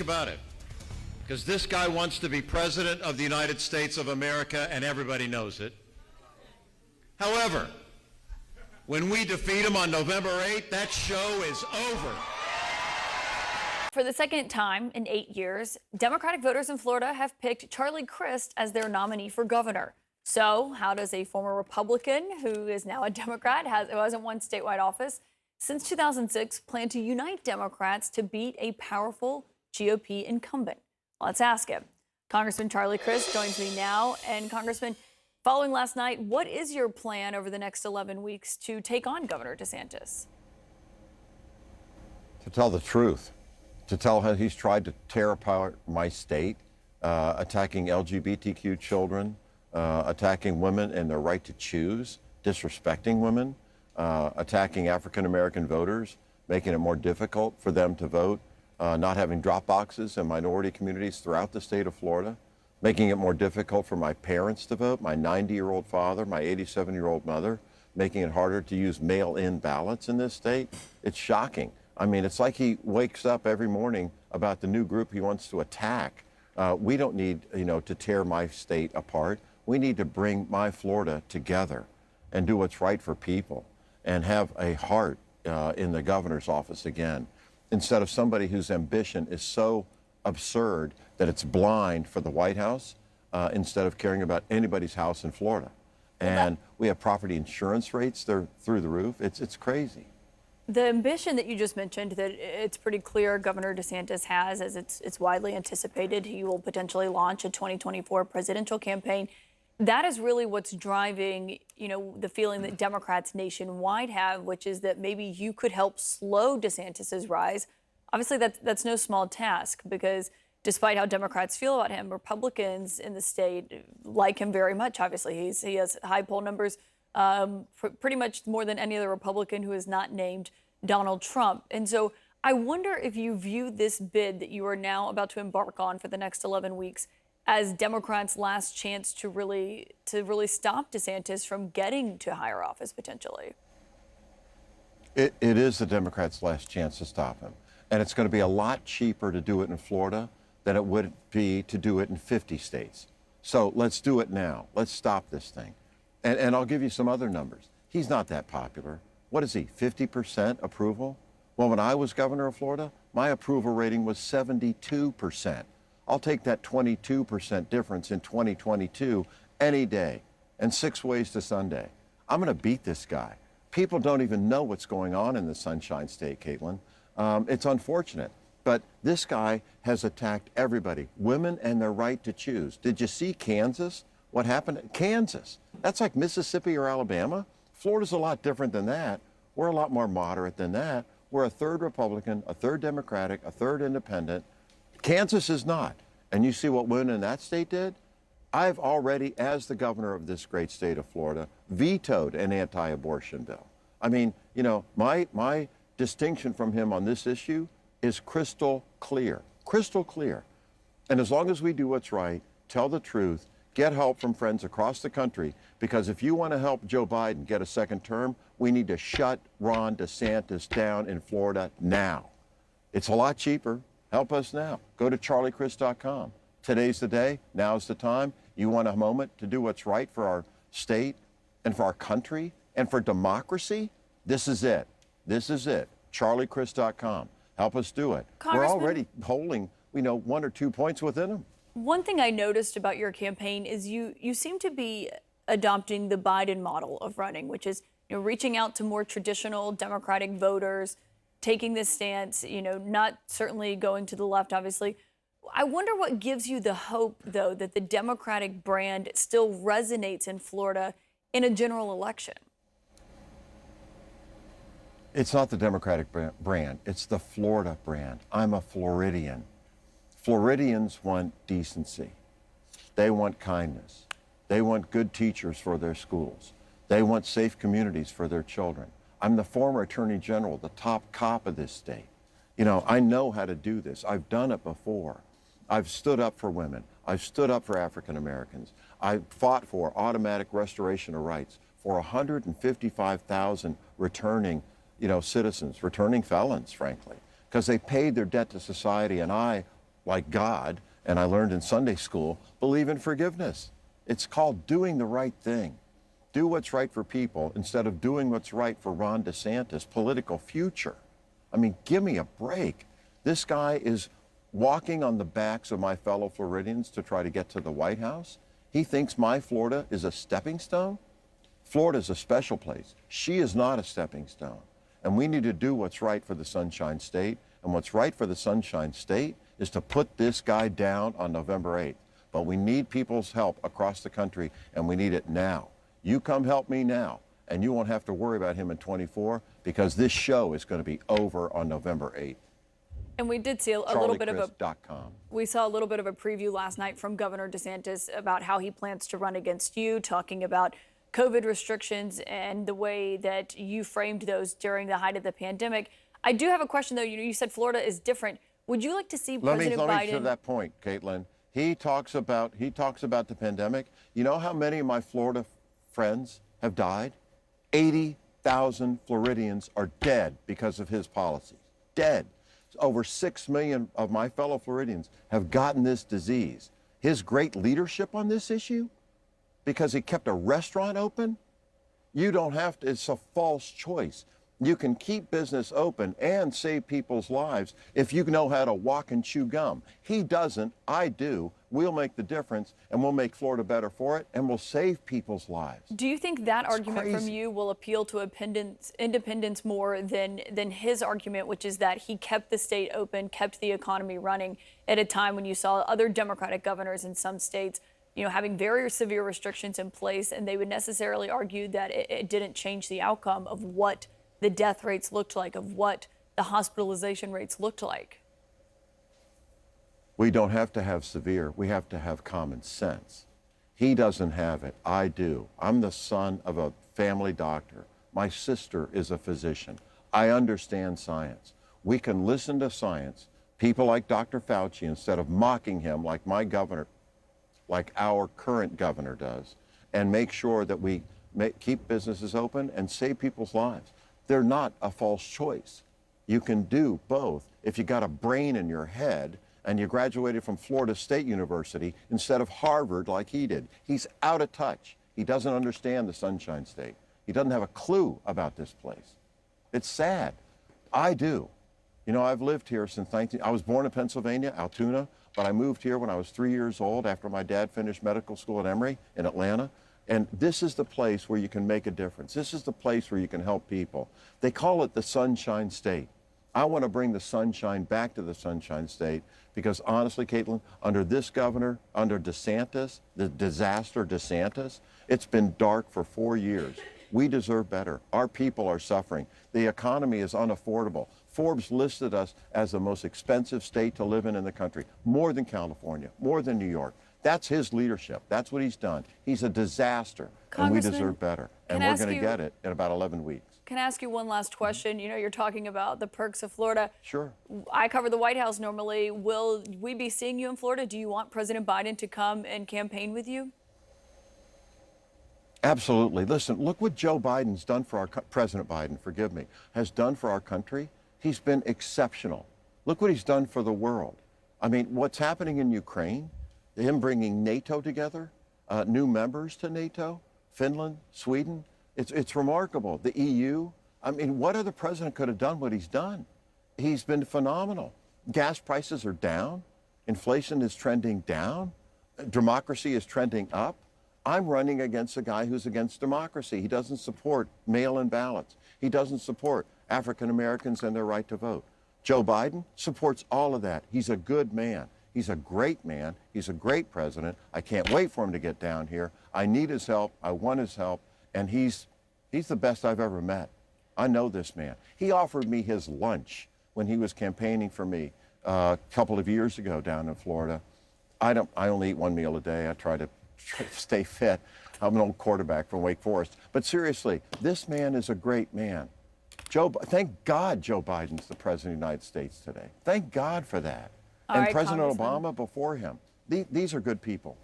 About it, because this guy wants to be president of the United States of America, and everybody knows it. However, when we defeat him on November 8th, that show is over. For the second time in 8 years, Democratic voters in Florida have picked Charlie Crist as their nominee for governor. So how does a former Republican, who is now a Democrat, who hasn't won statewide office since 2006, plan to unite Democrats to beat a powerful GOP incumbent? Let's ask him. Congressman Charlie Crist joins me now. And Congressman, following last night, what is your plan over the next 11 weeks to take on Governor DeSantis? To tell the truth, to tell how he's tried to tear apart my state, attacking LGBTQ children, attacking women and their right to choose, disrespecting women, attacking African-American voters, making it more difficult for them to vote, not having drop boxes in minority communities throughout the state of Florida, making it more difficult for my parents to vote, my 90-year-old father, my 87-year-old mother, making it harder to use mail-in ballots in this state. It's shocking. I mean, it's like he wakes up every morning about the new group he wants to attack. We don't need, to tear my state apart. We need to bring my Florida together and do what's right for people and have a heart in the governor's office again, instead of somebody whose ambition is so absurd that it's blind for the White House, instead of caring about anybody's house in Florida. And we have property insurance rates, they're through the roof. It's crazy. The ambition that you just mentioned, that it's pretty clear Governor DeSantis has, as it's widely anticipated, he will potentially launch a 2024 presidential campaign. That is really what's driving, the feeling that Democrats nationwide have, which is that maybe you could help slow DeSantis's rise. Obviously, that's no small task, because despite how Democrats feel about him, Republicans in the state like him very much. Obviously, he has high poll numbers, pretty much more than any other Republican who is not named Donald Trump. And so I wonder if you view this bid that you are now about to embark on for the next 11 weeks as Democrats' last chance to really stop DeSantis from getting to higher office potentially. It is the Democrats' last chance to stop him. And it's going to be a lot cheaper to do it in Florida than it would be to do it in 50 states. So let's do it now. Let's stop this thing. And I'll give you some other numbers. He's not that popular. What is he, 50% approval? Well, when I was governor of Florida, my approval rating was 72%. I'll take that 22% difference in 2022 any day, and 6 ways to Sunday. I'm going to beat this guy. People don't even know what's going on in the Sunshine State, Caitlin. It's unfortunate, but this guy has attacked everybody, women and their right to choose. Did you see Kansas? What happened in Kansas? That's like Mississippi or Alabama. Florida's a lot different than that. We're a lot more moderate than that. We're a third Republican, a third Democratic, a third independent. Kansas is not. And you see what women in that state did? I've already, as the governor of this great state of Florida, vetoed an anti-abortion bill. I mean, my distinction from him on this issue is crystal clear. Crystal clear. And as long as we do what's right, tell the truth, get help from friends across the country, because if you want to help Joe Biden get a second term, we need to shut Ron DeSantis down in Florida now. It's a lot cheaper. Help us now. Go to charliecrist.com. Today's the day. Now's the time. You want a moment to do what's right for our state and for our country and for democracy? This is it. This is it. charliecrist.com. Help us do it. We're already polling, 1 or 2 points within them. One thing I noticed about your campaign is you seem to be adopting the Biden model of running, which is reaching out to more traditional Democratic voters, taking this stance, not certainly going to the left, obviously. I wonder what gives you the hope, though, that the Democratic brand still resonates in Florida in a general election. It's not the Democratic brand. It's the Florida brand. I'm a Floridian. Floridians want decency. They want kindness. They want good teachers for their schools. They want safe communities for their children. I'm the former Attorney General, the top cop of this state. I know how to do this. I've done it before. I've stood up for women. I've stood up for African Americans. I fought for automatic restoration of rights for 155,000 returning, citizens, returning felons, frankly, because they paid their debt to society, and I like God, and I learned in Sunday school, believe in forgiveness. It's called doing the right thing. Do what's right for people instead of doing what's right for Ron DeSantis' political future. I mean, give me a break. This guy is walking on the backs of my fellow Floridians to try to get to the White House. He thinks my Florida is a stepping stone. Florida is a special place. She is not a stepping stone. And we need to do what's right for the Sunshine State. And what's right for the Sunshine State is to put this guy down on November 8th. But we need people's help across the country, and we need it now. You come help me now, and you won't have to worry about him in 24 because this show is going to be over on November 8th. And we did see a little bit of a CharlieCrist.com. we saw a little bit of a preview last night from Governor DeSantis about how he plans to run against you, talking about COVID restrictions and the way that you framed those during the height of the pandemic. I do have a question, though. You said Florida is different. Would you like to see President Biden? Let me to that point, Caitlin. He talks about the pandemic. You know how many of my Florida friends have died? 80,000 Floridians are dead because of his policies. Dead. Over 6 million of my fellow Floridians have gotten this disease. His great leadership on this issue, because he kept a restaurant open, you don't have to, it's a false choice. You can keep business open and save people's lives if you know how to walk and chew gum. He doesn't, I do. We'll make the difference, and we'll make Florida better for it, and we'll save people's lives. Do you think that It's argument from crazy. you will appeal to independents more than his argument, which is that he kept the state open, kept the economy running at a time when you saw other Democratic governors in some states, having very severe restrictions in place, and they would necessarily argue that it didn't change the outcome of what the death rates looked like, of what the hospitalization rates looked like? We don't have to have severe. We have to have common sense. He doesn't have it. I do. I'm the son of a family doctor. My sister is a physician. I understand science. We can listen to science. People like Dr. Fauci, instead of mocking him like my governor, like our current governor does, and make sure that we keep businesses open and save people's lives. They're not a false choice. You can do both if you got a brain in your head and you graduated from Florida State University instead of Harvard like he did. He's out of touch. He doesn't understand the Sunshine State. He doesn't have a clue about this place. It's sad. I do. I've lived here since I was born in Pennsylvania, Altoona, but I moved here when I was 3 years old after my dad finished medical school at Emory in Atlanta. And this is the place where you can make a difference. This is the place where you can help people. They call it the Sunshine State. I want to bring the sunshine back to the Sunshine State because honestly, Caitlin, under this governor, under DeSantis, the disaster DeSantis, it's been dark for 4 years. We deserve better. Our people are suffering. The economy is unaffordable. Forbes listed us as the most expensive state to live in the country, more than California, more than New York. That's his leadership. That's what he's done. He's a disaster, and we deserve better. And we're going to get it in about 11 weeks. Can I ask you one last question? You're talking about the perks of Florida. Sure. I cover the White House normally. Will we be seeing you in Florida? Do you want President Biden to come and campaign with you? Absolutely. Listen, look what Joe Biden's done for President Biden, forgive me, has done for our country. He's been exceptional. Look what he's done for the world. I mean, what's happening in Ukraine, him bringing NATO together, new members to NATO, Finland, Sweden, it's remarkable. The EU, I mean, what other president could have done what he's done? He's been phenomenal. Gas prices are down. Inflation is trending down. Democracy is trending up. I'm running against a guy who's against democracy. He doesn't support mail-in ballots. He doesn't support African Americans and their right to vote. Joe Biden supports all of that. He's a good man. He's a great man. He's a great president. I can't wait for him to get down here. I need his help. I want his help. And he's the best I've ever met. I know this man. He offered me his lunch when he was campaigning for me a couple of years ago down in Florida. I only eat one meal a day. I try to stay fit. I'm an old quarterback from Wake Forest. But seriously, this man is a great man. Thank God Joe Biden's the president of the United States today. Thank God for that. All and right, President Congressman. Obama before him. These are good people.